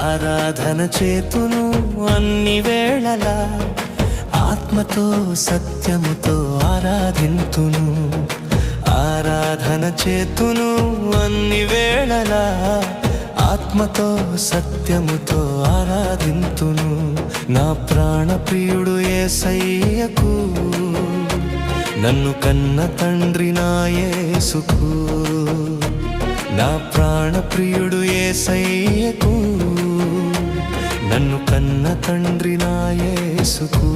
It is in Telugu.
ఆరాధన చేతును అన్ని వేళలా, ఆత్మతో సత్యముతో ఆరాధింతును. ఆరాధన చేతును అన్ని వేళలా, ఆత్మతో సత్యముతో ఆరాధింతును. నా ప్రాణప్రియుడు యేసయ్యకు, నన్ను కన్న తండ్రి నా యేసుకు. నా ప్రాణప్రియుడు యేసయ్యకు, నన్ను కన్న తండ్రి నా యేసుకు.